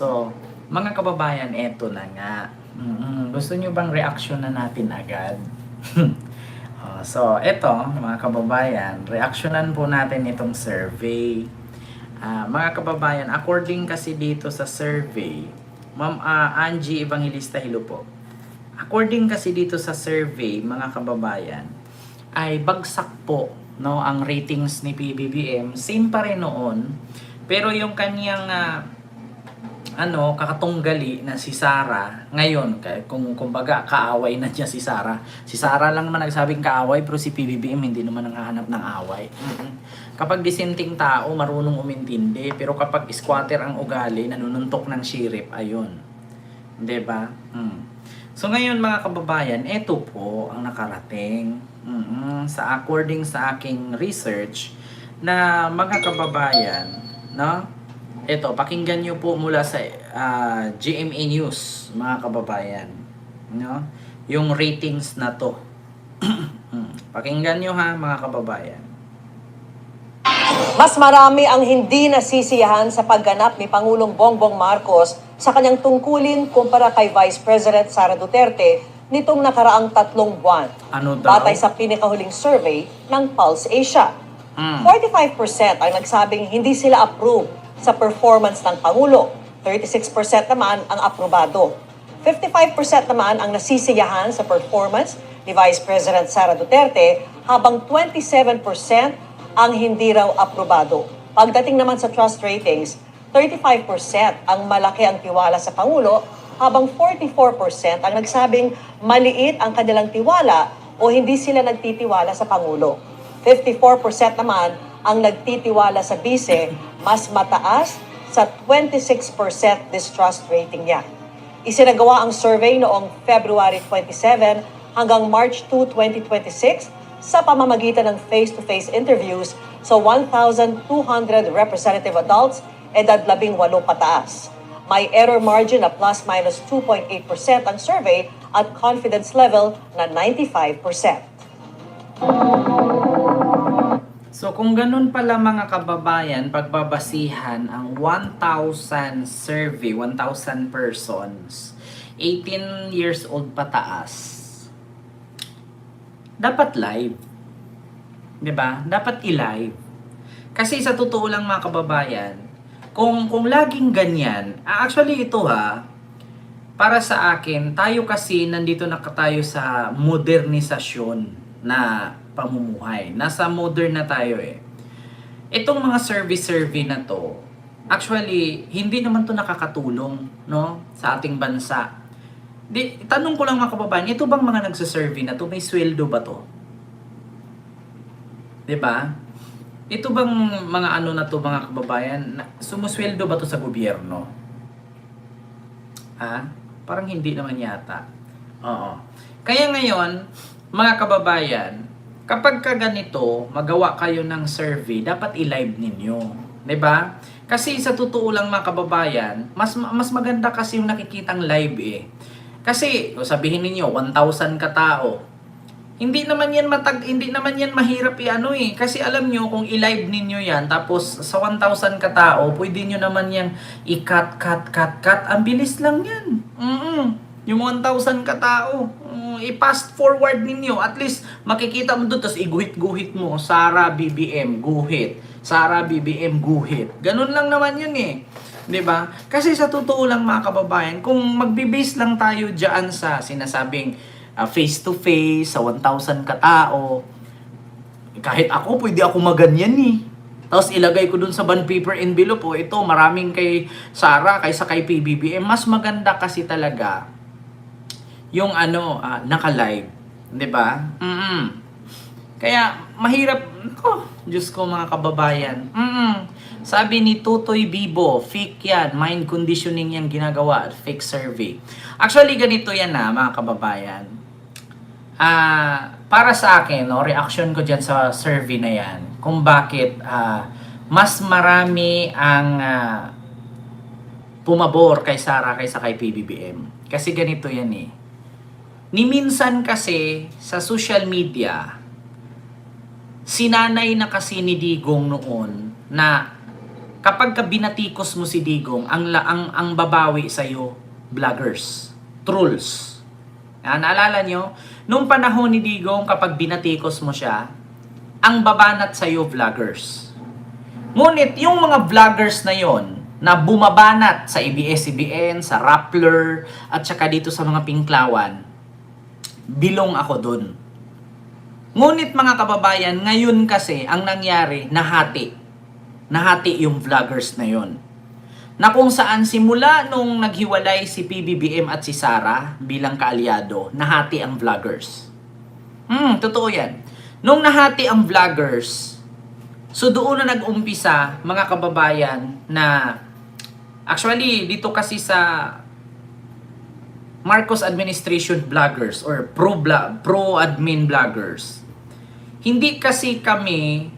So, mga kababayan, eto na nga. Gusto nyo bang reaction na natin agad? So, eto, mga kababayan, reactionan po natin itong survey. Mga kababayan, according kasi dito sa survey, Ma'am Angie Evangelista, hello po. According kasi dito sa survey, mga kababayan, ay bagsak po, no, ang ratings ni PBBM. Same pa rin noon, pero yung kanyang kakatunggali na si Sara ngayon, kung kumbaga kaaway na niya si Sara. Si Sara lang naman nagsabing kaaway, pero si PBBM hindi naman nanghahanap ng away. Kapag disenting tao, marunong umintindi, pero kapag squatter ang ugali, nanununtok ng shirip, ayun. 'Di ba? So ngayon mga kababayan, ito po ang nakarating sa according sa aking research na mga kababayan, no? Ito, pakinggan nyo po mula sa GMA News, mga kababayan, no? Yung ratings na to. Pakinggan nyo ha, mga kababayan. Mas marami ang hindi nasisiyahan sa pagganap ni Pangulong Bongbong Marcos sa kanyang tungkulin kumpara kay Vice President Sara Duterte nitong nakaraang 3 buwan. Ano daw? Batay sa pinakahuli survey ng Pulse Asia. 45% ang nagsabing hindi sila approve sa performance ng Pangulo. 36% naman ang aprobado. 55% naman ang nasisiyahan sa performance ni Vice President Sara Duterte, habang 27% ang hindi raw aprobado. Pagdating naman sa trust ratings, 35% ang malaki ang tiwala sa Pangulo, habang 44% ang nagsabing maliit ang kanilang tiwala o hindi sila nagtitiwala sa Pangulo. 54% naman ang nagtitiwala sa bise, mas mataas sa 26% distrust rating niya. Isinagawa ang survey noong February 27 hanggang March 2, 2026 sa pamamagitan ng face-to-face interviews sa 1,200 representative adults edad 18 pataas. May error margin na plus-minus 2.8% ang survey at confidence level na 95%. So kung ganun pala mga kababayan, pagbabasihan ang 1,000 survey, 1,000 persons, 18 years old pataas, dapat live. 'Di ba? Dapat i-live. Kasi sa totoo lang mga kababayan, kung laging ganyan, actually ito para sa akin, tayo kasi nandito na tayo sa modernisasyon na pamumuhay. Nasa modern na tayo eh. Itong mga survey na to, actually, hindi naman to nakakatulong, no, sa ating bansa. Tanong ko lang mga kababayan, ito bang mga nagsasurvey na to, may sweldo ba to? 'Di ba? Ito bang mga na to mga kababayan, sumusweldo ba to sa gobyerno? Parang hindi naman yata. Oo. Kaya ngayon, mga kababayan, kapag ganito, magawa kayo ng survey, dapat i-live ninyo. 'Di ba? Kasi sa totoo lang mga kababayan, mas maganda kasi yung nakikitang live eh. Kasi sabihin niyo 1,000 katao. Hindi naman yan mahirap kasi alam niyo kung i-live ninyo yan tapos sa 1,000 katao, pwede niyo naman yang i-cut. Ang bilis lang yan. Yung 1,000 katao, i-fast forward ninyo. At least makikita mo doon, tapos iguhit-guhit mo, Sara BBM, guhit. Sara BBM, guhit. Ganun lang naman yun eh. 'Di ba? Kasi sa totoo lang mga kababayan, kung magbe-base lang tayo diyan sa sinasabing face to face sa 1,000 katao, kahit ako pwede ako maganyan eh. Tapos ilagay ko dun sa bond paper envelope, ito maraming kay Sara kaysa kay PBBM. Mas maganda kasi talaga yung naka-live, 'di ba? Kaya mahirap, Diyos ko mga kababayan. Sabi ni Tutoy Bibo, fake yan, mind conditioning yung ginagawa, fake survey. Actually, ganito yan mga kababayan. Para sa akin, reaction ko dyan sa survey na yan, kung bakit mas marami ang pumabor kay Sara kaysa kay PBBM. Kasi ganito yan eh. Ni minsan kasi sa social media, sinanay na kasi ni Digong noon na kapag ka binatikos mo si Digong, ang babawi sa'yo, vloggers, trolls. Naalala nyo? Nung panahon ni Digong, kapag binatikos mo siya, ang babanat sa'yo, vloggers. Ngunit yung mga vloggers na yon na bumabanat sa ABS-CBN, sa Rappler, at saka dito sa mga Pinklawan, bilong ako dun. Ngunit mga kababayan, ngayon kasi ang nangyari, nahati. Nahati yung vloggers na yon. Na kung saan simula nung naghiwalay si PBBM at si Sara bilang kaalyado, nahati ang vloggers. Totoo yan. Nung nahati ang vloggers, so doon na nag-umpisa, mga kababayan, na actually, dito kasi sa Marcos administration vloggers or pro-admin vloggers, hindi kasi kami,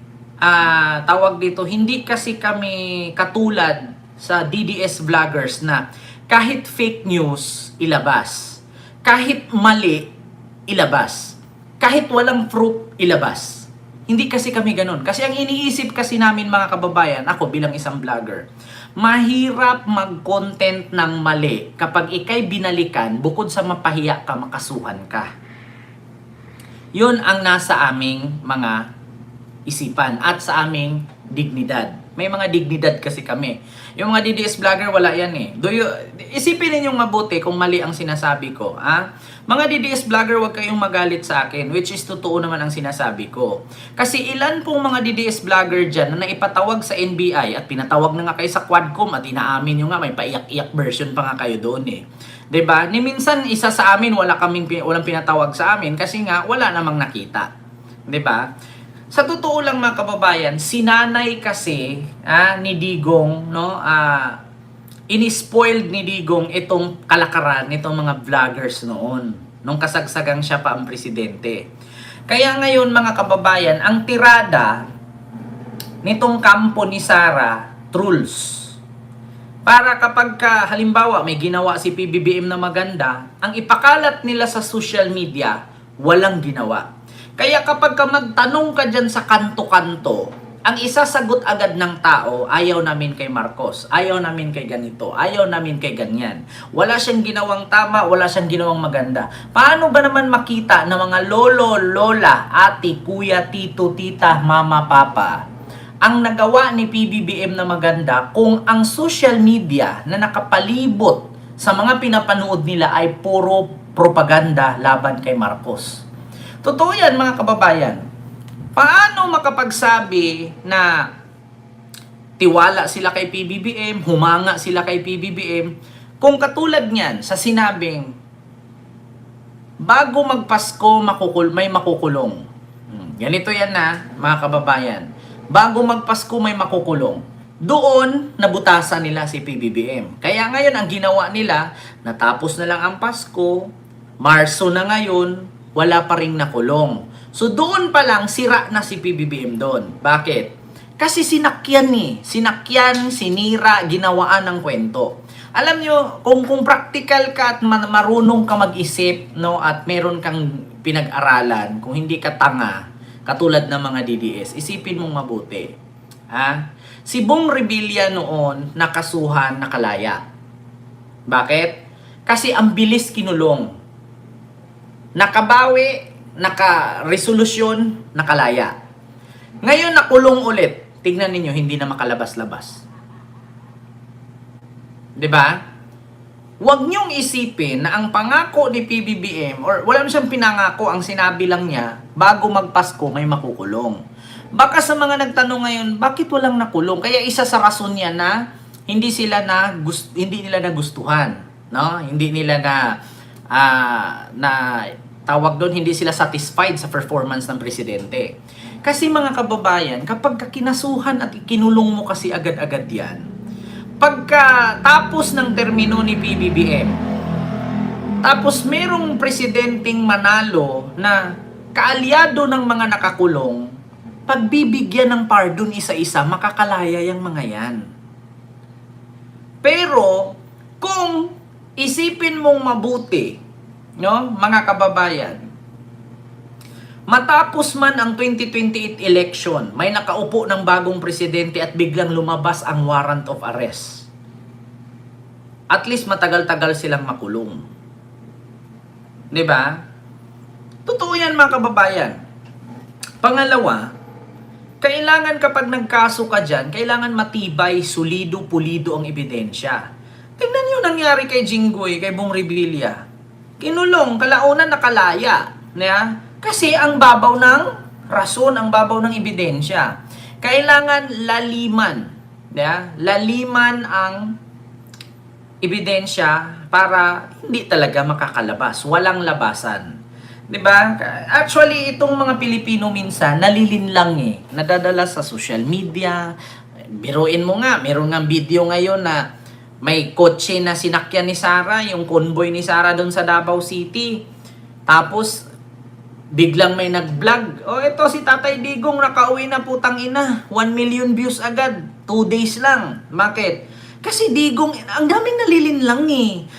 hindi kasi kami katulad sa DDS vloggers na kahit fake news, ilabas. Kahit mali, ilabas. Kahit walang proof, ilabas. Hindi kasi kami ganun. Kasi ang iniisip kasi namin mga kababayan, ako bilang isang vlogger, mahirap mag-content ng mali kapag ikay binalikan, bukod sa mapahiya ka, makasuhan ka. Yun ang nasa aming mga isipan at sa aming dignidad. May mga dignidad kasi kami. Yung mga DDS vlogger, wala yan eh. Isipin ninyong mabuti kung mali ang sinasabi ko. Mga DDS vlogger, wag kayong magalit sa akin, which is totoo naman ang sinasabi ko. Kasi ilan pong mga DDS vlogger dyan na naipatawag sa NBI at pinatawag na nga kayo sa Quadcom at inaamin nyo nga, may paiyak-iyak version pa nga kayo doon eh. 'Di ba? Ni minsan isa sa amin walang pinatawag sa amin kasi nga wala namang nakita. 'Di ba? Sa totoo lang mga kababayan, sinanay kasi ni Digong, no, inispoiled ni Digong itong kalakaran nitong mga vloggers noon, nung kasagsagang siya pa ang presidente. Kaya ngayon mga kababayan, ang tirada nitong kampo ni Sara, trolls. Para kapag halimbawa may ginawa si PBBM na maganda, ang ipakalat nila sa social media, walang ginawa. Kaya kapag ka magtanong ka dyan sa kanto-kanto, ang isasagot agad ng tao, ayaw namin kay Marcos, ayaw namin kay ganito, ayaw namin kay ganyan. Wala siyang ginawang tama, wala siyang ginawang maganda. Paano ba naman makita ng mga lolo, lola, ate, kuya, tito, tita, mama, papa, ang nagawa ni PBBM na maganda kung ang social media na nakapalibot sa mga pinapanood nila ay puro propaganda laban kay Marcos? Totoo yan mga kababayan. Paano makapagsabi na tiwala sila kay PBBM, humanga sila kay PBBM, kung katulad niyan sa sinabing bago magpasko may makukulong. Ganito yan na mga kababayan. Bago magpasko may makukulong. Doon nabutasan nila si PBBM. Kaya ngayon ang ginawa nila, natapos na lang ang Pasko, Marso na ngayon, wala pa ring nakulong. So doon pa lang sira na si PBBM doon. Bakit? Kasi sinakyan Sinakyan, sinira, ginawaan ng kwento. Alam nyo, kung practical ka at marunong ka mag-isip, no, at meron kang pinag-aralan, kung hindi ka tanga, katulad ng mga DDS, isipin mong mabuti. Si Bong Revilla noon, nakasuhan, nakalaya. Bakit? Kasi ang bilis kinulong. Nakabawi, naka-resolusyon, nakalaya. Ngayon nakulong ulit. Tingnan ninyo, hindi na makalabas-labas. 'Di ba? Huwag niyong isipin na ang pangako ni PBBM, or wala siyang pinangako, ang sinabi lang niya, bago magpasko may makukulong. Baka sa mga nagtanong ngayon, bakit walang nakulong? Kaya isa sa rason niya na hindi nila nagustuhan, no? Hindi nila tawag doon, hindi sila satisfied sa performance ng presidente. Kasi mga kababayan, kapag kinasuhan at kinulong mo kasi agad-agad yan, pagka tapos ng termino ni PBBM, tapos merong presidenteng manalo na kaalyado ng mga nakakulong, pagbibigyan ng pardon isa-isa, makakalaya yung mga yan. Pero, kung isipin mong mabuti, no, mga kababayan, Matapos man ang 2028 election, may nakaupo ng bagong presidente at biglang lumabas ang warrant of arrest. At least matagal-tagal silang makulong. 'Di ba? Totoo yan mga kababayan. Pangalawa, kailangan kapag nagkaso ka dyan, kailangan matibay, solido, pulido ang ebidensya. Tingnan nyo nangyari kay Jinggoy, kay Bong Revilla. Kinulong, kalaunan nakalaya. Yeah? Kasi ang babaw ng rason, ang babaw ng ebidensya. Kailangan laliman. Yeah? Laliman ang ebidensya para hindi talaga makakalabas. Walang labasan. 'Di ba? Actually, itong mga Pilipino minsan nalilinlang nadadala sa social media. Biruin mo nga, meron nga video ngayon na may kotse na sinakyan ni Sara, yung convoy ni Sara doon sa Davao City. Tapos biglang may nag-vlog. Oh, ito si Tatay Digong nakauwi na, putang ina. 1 million views agad. 2 days lang. Bakit? Kasi Digong, ang daming nalilinlang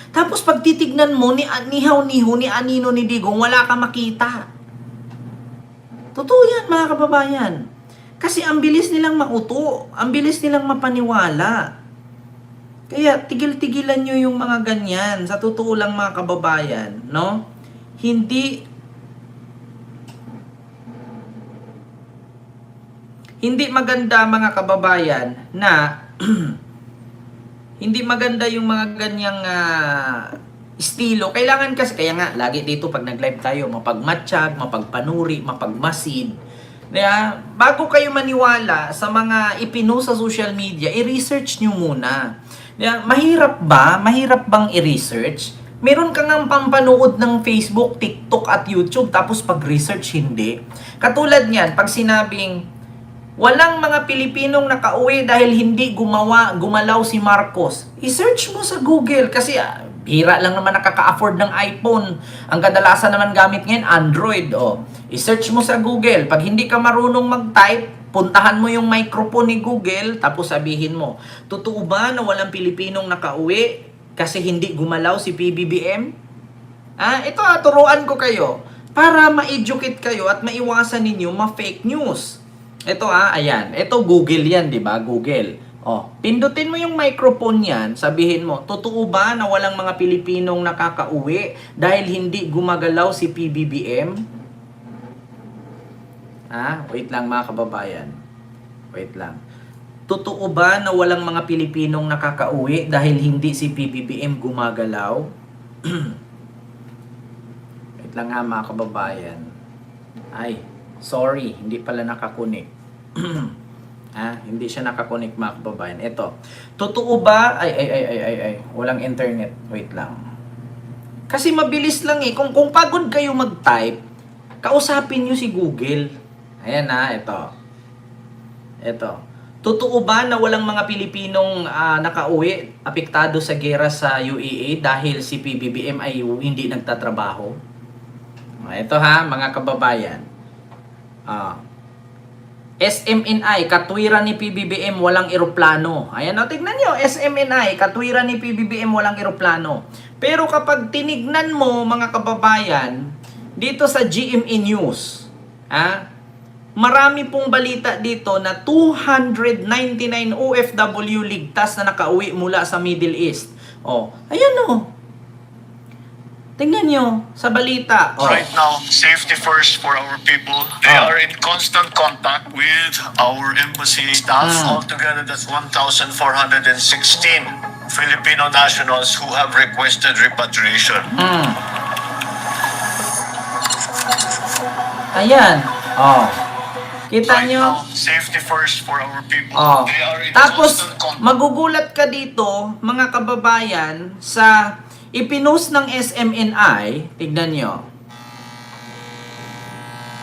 Tapos pag titignan mo, ni Nihaw-Niho, ni Anino ni Digong, wala ka makita. Totoo yan mga kababayan. Kasi ang bilis nilang mauto. Ang bilis nilang mapaniwala. Kaya tigil-tigilan nyo yung mga ganyan. Sa totoo lang mga kababayan, no? Hindi maganda mga kababayan na hindi maganda yung mga ganyang estilo. Kailangan kasi, kaya nga, lagi dito pag nag-live tayo, mapagmatsyag, mapagpanuri, mapagmasid. Kaya, bago kayo maniwala sa mga ipinost sa social media, i-research nyo muna. Kaya, mahirap ba? Mahirap bang i-research? Meron ka ngang pampanood ng Facebook, TikTok at YouTube, tapos pag-research hindi. Katulad niyan, pag sinabing, walang mga Pilipinong nakauwi dahil hindi gumalaw si Marcos. I-search mo sa Google kasi bihira lang naman nakaka-afford ng iPhone. Ang kadalasan naman gamit ngayon, Android. I-search mo sa Google. Pag hindi ka marunong mag-type, puntahan mo yung microphone ni Google, tapos sabihin mo, totoo ba na walang Pilipinong nakauwi kasi hindi gumalaw si PBBM? Ito turuan ko kayo para ma-educate kayo at maiwasan ninyo ma-fake news. Ito ayan. Ito Google yan, di ba? Google. Pindutin mo yung microphone yan, sabihin mo, totoo ba na walang mga Pilipinong nakakauwi dahil hindi gumagalaw si PBBM? Wait lang mga kababayan. Wait lang. Totoo ba na walang mga Pilipinong nakakauwi dahil hindi si PBBM gumagalaw? Wait lang nga mga kababayan. Ay, sorry, hindi pala nakakunik. Hindi siya nakakunik mga kababayan. Ito. Totoo ba? Ay. Walang internet. Wait lang. Kasi mabilis lang Kung pagod kayo mag-type, kausapin nyo si Google. Ayan ito. Totoo ba na walang mga Pilipinong nakauwi, apektado sa gera sa UAE dahil si PBBM ay hindi nagtatrabaho? Ito mga kababayan. SMNI, katwiran ni PBBM walang eroplano. Ayan tignan nyo, SMNI, katwiran ni PBBM walang eroplano. Pero kapag tinignan mo mga kababayan, dito sa GMA News, marami pong balita dito na 299 OFW ligtas na nakauwi mula sa Middle East. Ayan tingnan nyo sa balita. Right now, safety first for our people. They are in constant contact with our embassy staff. Altogether, that's 1,416 Filipino nationals who have requested repatriation. Ayan. Kita Right nyo? now, safety first for our people. They are in Tapos, constant contact. magugulat ka dito, mga kababayan, sa ipinost ng SMNI, tignan nyo.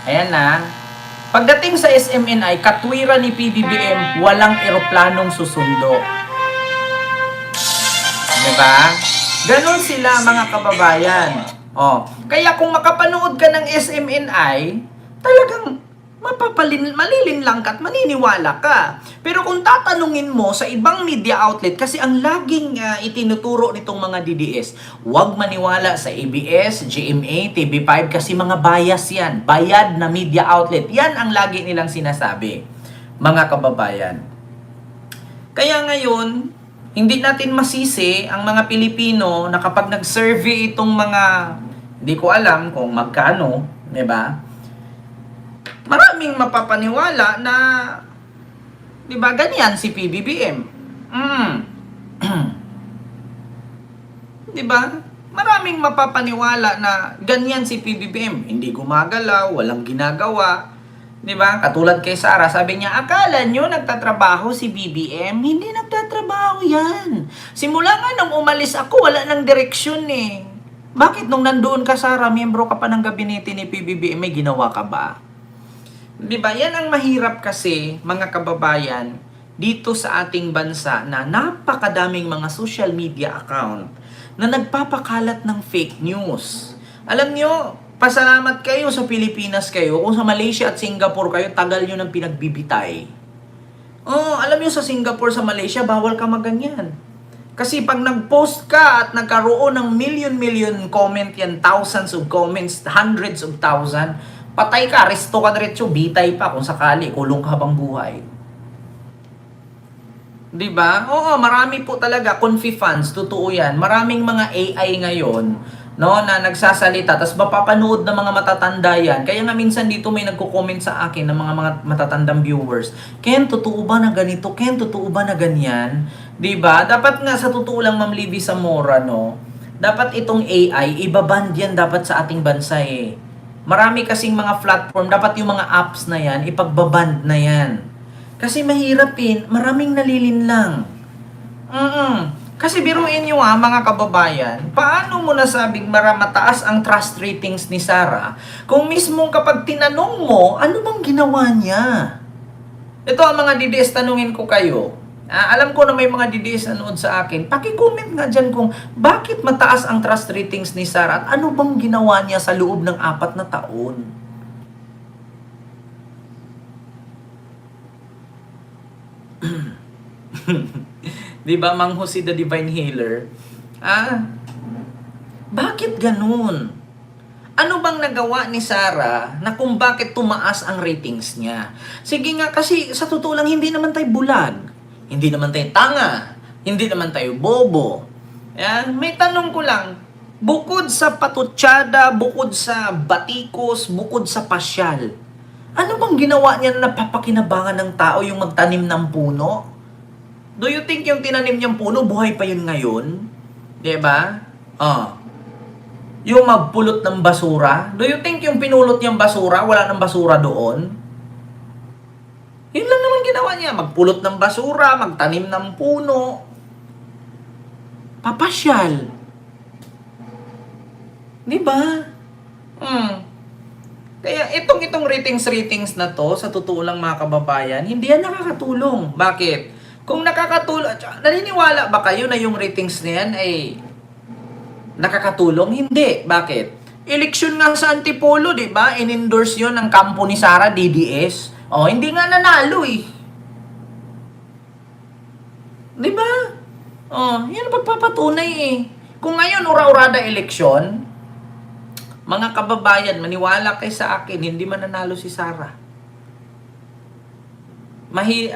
Ayan Pagdating sa SMNI, katwiran ni PBBM, walang eroplanong susundo. Diba? Ganon sila mga kababayan. Kaya kung makapanood ka ng SMNI, talagang malilinlang ka at maniniwala ka. Pero kung tatanungin mo sa ibang media outlet, kasi ang laging itinuturo nitong mga DDS, huwag maniwala sa ABS, GMA, TV5 kasi mga bias yan. Bayad na media outlet. Yan ang lagi nilang sinasabi, mga kababayan. Kaya ngayon, hindi natin masisi ang mga Pilipino na kapag nag-survey itong mga, hindi ko alam kung magkano, di ba? Maraming mapapaniwala na, di ba, ganyan si PBBM. Di ba? Maraming mapapaniwala na ganyan si PBBM. Hindi gumagalaw, walang ginagawa. Di ba? Katulad kay Sara, sabi niya, akala nyo nagtatrabaho si BBM? Hindi nagtatrabaho yan. Simula nga nung umalis ako, wala nang direksyon eh. Bakit nung nandoon ka, Sara, miyembro ka pa ng gabinete ni PBBM, may ginawa ka ba? Diba? Yan ang mahirap kasi, mga kababayan, dito sa ating bansa na napakadaming mga social media account na nagpapakalat ng fake news. Alam nyo, pasalamat kayo sa Pilipinas kayo. Kung sa Malaysia at Singapore kayo, tagal nyo ng pinagbibitay. Alam nyo sa Singapore, sa Malaysia, bawal ka maganyan. Kasi pag nag-post ka at nagkaroon ng million comment yan, thousands of comments, hundreds of thousands, patay ka, resto ka diretso, bitay pa kung sakali, kulong ka habang buhay. Diba? Oo, marami po talaga, confi fans, totoo yan. Maraming mga AI ngayon, no, na nagsasalita, tapos mapapanood ng mga matatanda yan. Kaya nga minsan dito may nagko-comment sa akin ng mga matatandang viewers, Ken, totoo ba na ganito? Ken, totoo ba na ganyan? Diba? Dapat nga sa totoo lang, Ma'am Libby Zamora, no, dapat itong AI, ibaban yan dapat sa ating bansa eh. Marami kasing mga platform, dapat yung mga apps na yan, ipagbaband na yan. Kasi mahirap maraming nalilinlang. Kasi biruin nyo mga kababayan, paano mo nasabing mataas ang trust ratings ni Sara kung mismong kapag tinanong mo, ano bang ginawa niya? Ito ang mga DDS, tanungin ko kayo. Alam ko na may mga DDS nanood sa akin. Paki-comment nga dyan kung bakit mataas ang trust ratings ni Sara at ano bang ginawa niya sa loob ng 4 na taon. Diba, Mang Jose the Divine Healer? Bakit ganun? Ano bang nagawa ni Sara na kung bakit tumaas ang ratings niya? Sige nga, kasi sa totoo lang, hindi naman tayo bulag. Hindi naman tayo tanga. Hindi naman tayo bobo. Yan. May tanong ko lang, bukod sa patutsada, bukod sa batikos, bukod sa pasyal, ano bang ginawa niya na napapakinabangan ng tao yung magtanim ng puno? Do you think yung tinanim niyang puno, buhay pa yun ngayon? Diba? Yung magpulot ng basura, do you think yung pinulot niyang basura, wala ng basura doon? Yun lang naman ginawa niya. Magpulot ng basura, magtanim ng puno. Papasyal. Diba? Kaya itong ratings na to, sa totoo lang mga kababayan, hindi yan nakakatulong. Bakit? Kung nakakatulong, naniniwala ba kayo na yung ratings na yan ay nakakatulong? Hindi. Bakit? Eleksyon nga sa Antipolo, diba? In-endorse yun ng kampo ni Sara, DDS. Hindi nga nanalo eh. Diba? Yan ang pagpapatunay eh. Kung ngayon ura-urada eleksyon, mga kababayan, maniwala kayo sa akin, hindi mananalo si Sara.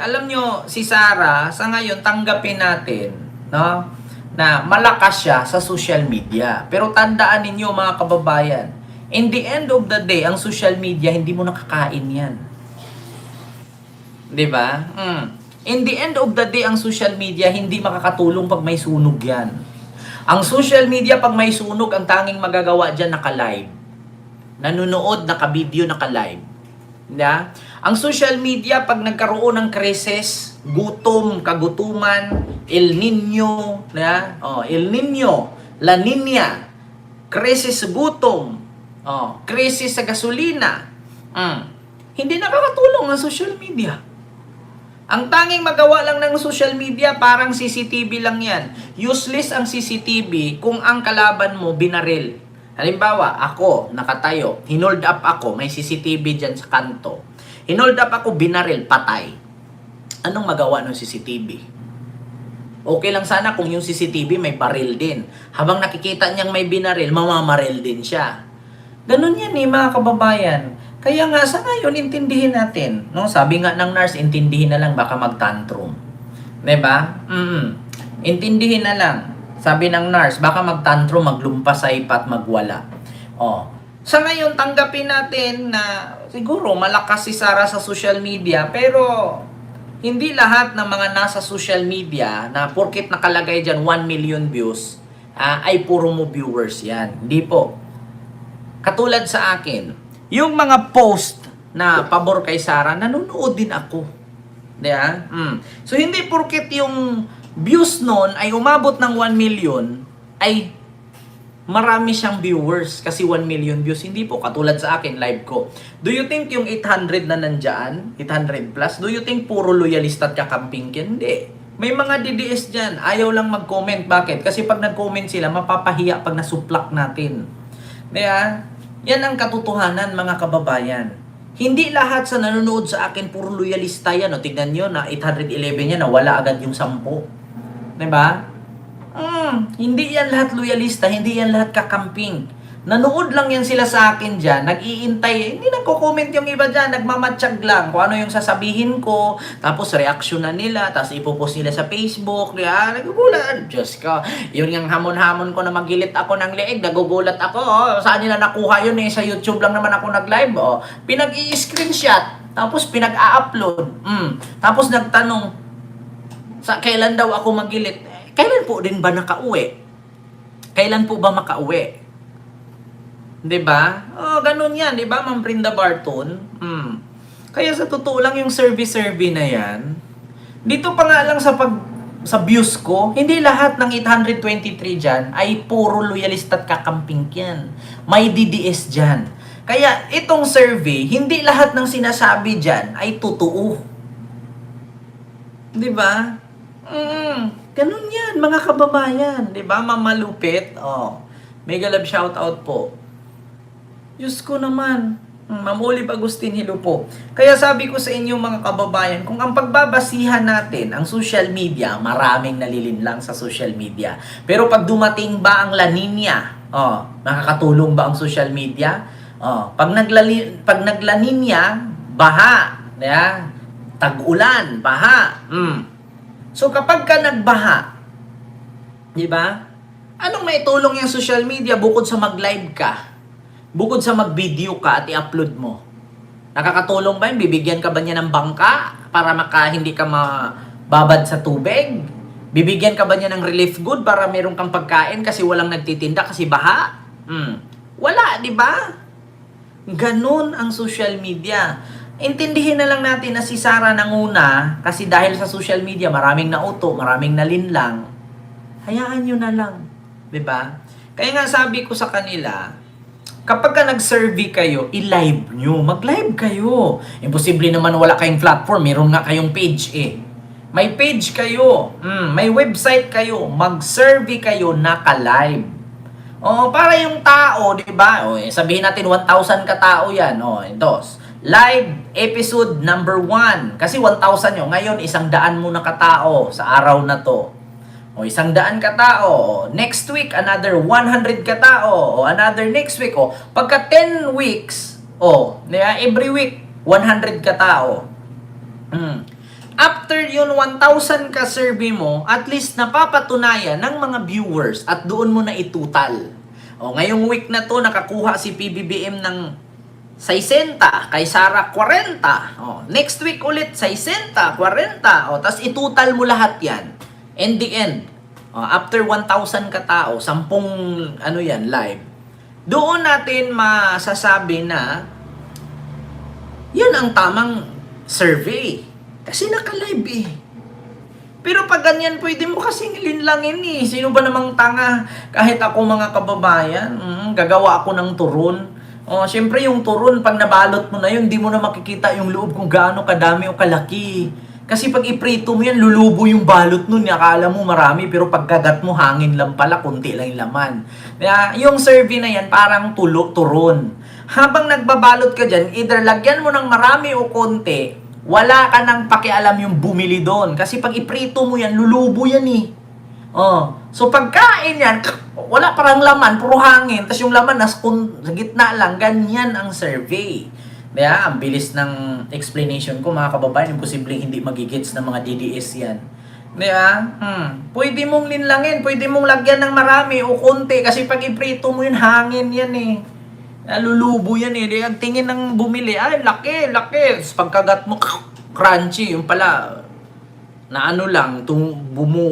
Alam nyo, si Sara, sa ngayon, tanggapin natin, no, na malakas siya sa social media. Pero tandaan ninyo mga kababayan, in the end of the day, ang social media, hindi mo nakakain yan. Diba? In the end of the day, ang social media hindi makakatulong pag may sunog yan. Ang social media, pag may sunog, ang tanging magagawa dyan, naka-live. Nanonood, naka-video, naka-live. Diba? Ang social media, pag nagkaroon ng krisis, gutom, kagutuman, El Nino, El Nino, La Nina, krisis sa gutom, krisis sa gasolina, hindi nakakatulong ang social media. Ang tanging magawa lang ng social media, parang CCTV lang yan. Useless ang CCTV kung ang kalaban mo binaril. Halimbawa, ako, nakatayo, hinold up ako, may CCTV dyan sa kanto. Hinold up ako, binaril, patay. Anong magawa ng CCTV? Okay lang sana kung yung CCTV may baril din. Habang nakikita niyang may binaril, mamamaril din siya. Ganun yan mga kababayan. Kaya nga sa ngayon, intindihin natin. No? Sabi nga ng nurse, intindihin na lang, baka mag-tantrum. Diba? Intindihin na lang. Sabi ng nurse, baka mag-tantrum, maglumpas sa ipat, magwala. Sa ngayon, tanggapin natin na siguro malakas si Sarah sa social media, pero hindi lahat ng mga nasa social media na porkit nakalagay dyan 1 million views, ay puro mo viewers yan. Hindi po. Katulad sa akin, yung mga post na pabor kay Sarah, nanonood din ako. Diba? So, hindi porket yung views nun ay umabot ng 1 million, ay marami siyang viewers kasi 1 million views. Hindi po. Katulad sa akin, live ko. Do you think yung 800 na nandyan, 800 plus, do you think puro loyalista at kakamping yan? Hindi. May mga DDS dyan. Ayaw lang mag-comment. Bakit? Kasi pag nag-comment sila, mapapahiya pag nasuplak natin. Diba? Yan ang katotohanan, mga kababayan. Hindi lahat sa nanonood sa akin puro loyalista yan. O, tignan nyo na 811 yan, nawala agad yung 10. Diba? Hindi yan lahat loyalista, hindi yan lahat kakamping. Nanood lang yan sila sa akin dyan, nag-iintay, hindi nagko-comment yung iba dyan, nagmamatsyag lang kung ano yung sasabihin ko, tapos reaksyon na nila, tapos ipopost nila sa Facebook, nagugulat, Diyos ko, yun yung hamon-hamon ko na magilit ako ng leeg, nagugulat ako, saan nila nakuha yun sa YouTube lang naman ako nag-live, pinag-i-screenshot, tapos pinag-a-upload, tapos nagtanong, kailan daw ako magilit, kailan po din ba nakauwi? Kailan po ba makauwi? 'Di ba? Ganun 'yan, 'di ba, Ma'am Brenda Barton? Kaya sa totoo lang yung survey na 'yan. Dito pa nga lang sa views ko, hindi lahat ng 823 diyan ay puro loyalista at kakamping 'yan. May DDS diyan. Kaya itong survey, hindi lahat ng sinasabi diyan ay totoo. 'Di ba? Ganun 'yan, mga kababayan, 'di ba? Mamalupit. Mega love shout out po. Diyos ko naman, Ma'am Olive Agustin, hello po. Kaya sabi ko sa inyo mga kababayan, kung ang pagbabasihan natin, ang social media, maraming nalilinlang sa social media. Pero pag dumating ba ang La Nina, nakakatulong ba ang social media? Pag nagla Nina, baha, tag-ulan, baha. So kapag ka nagbaha, di ba? Anong maitulong yung social media bukod sa mag-live ka? Bukod sa mag-video ka at i-upload mo. Nakakatulong ba yun? Bibigyan ka ba niya ng bangka para hindi ka mababad sa tubig? Bibigyan ka ba niya ng relief good para meron kang pagkain kasi walang nagtitinda kasi baha? Wala, di ba? Ganun ang social media. Intindihin na lang natin na si Sarah nanguna kasi dahil sa social media maraming nauto, maraming nalinlang. Hayaan nyo na lang. Di ba? Kaya nga sabi ko sa kanila, kapag ka nag-survey kayo, i-live nyo. Mag-live kayo. Imposible naman wala kayong platform. Meron nga kayong page May page kayo. May website kayo. Mag-survey kayo, naka-live. Para yung tao, di ba? Sabihin natin 1,000 katao yan. Ito. Live episode number 1. Kasi 1,000 yun. Ngayon, 100 muna katao sa araw na to. 100 katao. Next week, another 100 katao. Another next week. Pagka 10 weeks, every week, 100 katao. After yun, 1,000 ka survey mo, at least napapatunayan ng mga viewers at doon mo na itutal. Ngayong week na to, nakakuha si PBBM ng 60, kay Sarah 40. Next week ulit, 60, 40. Tapos itutal mo lahat yan. In the end, after 1,000 katao, 10 live, doon natin masasabi na yun ang tamang survey. Kasi naka-live Pero pag ganyan, pwede mo kasing linlangin Sino ba namang tanga? Kahit ako mga kababayan, gagawa ako ng turon. Siyempre yung turon, pag nabalot mo na yun, di mo na makikita yung loob kung gaano kadami o kalaki. Kasi pag iprito mo yan, lulubo yung balot nun. Akala mo marami, pero pagkagat mo, hangin lang pala, kunti lang yung laman. Yung survey na yan, parang turon. habang nagbabalot ka dyan, either lagyan mo ng marami o konti, wala ka nang pakialam yung bumili doon. Kasi pag iprito mo yan, lulubo yan eh. Oh. So pagkain yan, wala parang laman, puro hangin, tapos yung laman sa gitna lang, ganyan ang survey. Kaya, ang bilis ng explanation ko, mga kababayan, imposibleng hindi magigits ng mga DDS yan. Diba? Pwede mong linlangin, pwede mong lagyan ng marami o konti, kasi pag iprito mo yun, hangin yan eh. Lulubo yan eh. Ang tingin ng bumili, ay, laki. Tapos pagkagat mo, crunchy, yung pala, na ano lang,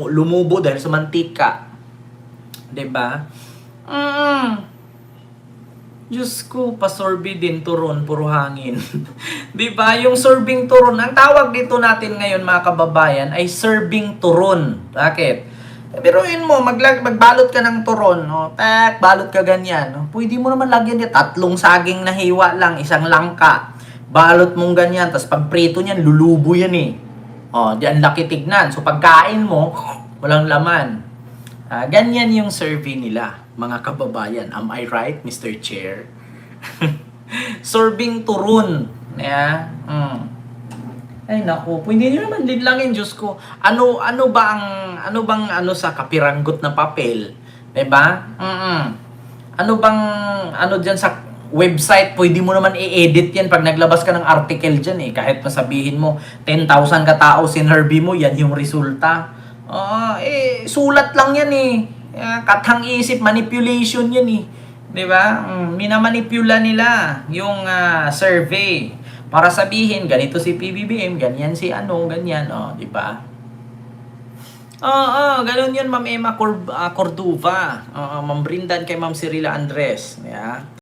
lumubo dahil sa mantika. Diba? Diyos ko, pasorbi din turon, puro hangin. Diba? Yung sorbing turon, ang tawag dito natin ngayon mga kababayan ay serving turon. Bakit? Biruin mo, magbalot ka ng turon, no? Balot ka ganyan. No? Pwede mo naman lagyan niya 3 saging na hiwa lang, 1 langka. Balot mong ganyan, tapos pag prito niyan, lulubo yan eh. Oh, di ang laki tignan. So pagkain mo, walang laman. Ganyan yung survey nila, mga kababayan. Am I right, Mr. Chair? Sorbing turun. Yeah. Ay naku, pwede nyo naman linlangin, Diyos ko. Ano bang sa kapiranggot na papel? 'Di ba? Ano bang diyan sa website, pwede mo naman i-edit yan pag naglabas ka ng article dyan eh. Kahit masabihin mo, 10,000 katao sinurvey mo, yan yung resulta. Sulat lang yan eh. Katang isip, manipulation yan eh. Diba? Minamanipula nila yung survey. Para sabihin, ganito si PBBM, ganyan si ganyan. Diba? Ganun yun, Ma'am Emma Cordova. Ma'am Brindan kay Ma'am Cirila Andres. Yeah.